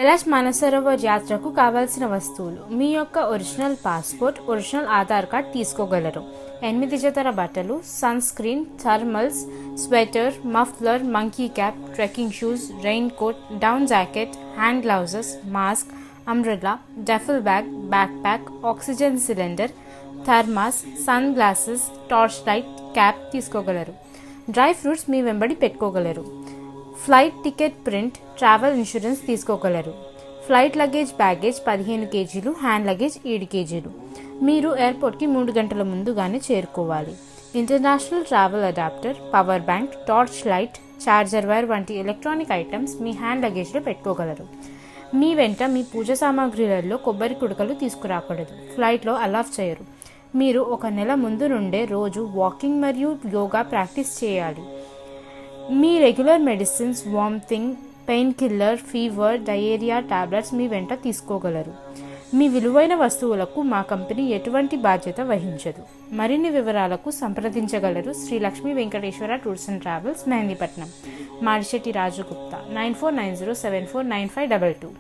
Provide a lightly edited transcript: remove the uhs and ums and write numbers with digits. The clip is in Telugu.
కైలాష్ మానసరోవర్ యాత్రకు కావాల్సిన వస్తువులు: మీ యొక్క original passport, original Aadhaar card తీసుకోగలరు. 8 జతల బట్టలు, sunscreen, thermals, sweater, muffler, monkey cap, trekking shoes, raincoat, down jacket, hand gloves, mask, umbrella, duffel bag, backpack, oxygen cylinder, thermos, sunglasses, torch light, cap తీసుకోగలరు. డ్రై ఫ్రూట్స్ మీ వెంబడి పెట్టుకోగలరు. Flight ticket print, travel insurance తీసుకోగలరు. ఫ్లైట్ లగేజ్ బ్యాగేజ్ 15 కేజీలు, హ్యాండ్ లగేజ్ 7 కేజీలు. మీరు ఎయిర్పోర్ట్కి 3 గంటల ముందుగానే చేరుకోవాలి. International travel adapter, power bank, torch light, charger wire వంటి ఎలక్ట్రానిక్ ఐటమ్స్ మీ హ్యాండ్ లగేజ్లో పెట్టుకోగలరు. మీ వెంట మీ పూజ సామాగ్రిలలో కొబ్బరి కుడకలు తీసుకురాకూడదు. ఫ్లైట్లో అలౌ చేయరు. మీరు 1 నెల ముందు నుండే రోజు వాకింగ్ మరియు యోగా ప్రాక్టీస్ చేయాలి. మీ regular medicines, vomiting, pain killer, fever, diarrhoea tablets మీ వెంట తీసుకోగలరు. మీ విలువైన వస్తువులకు మా కంపెనీ ఎటువంటి బాధ్యత వహించదు. మరిన్ని వివరాలకు సంప్రదించగలరు. Shri Lakshmi Venkateswara tours and travels, Mehdipatnam. Madishetti Rajagupta, 9490749522.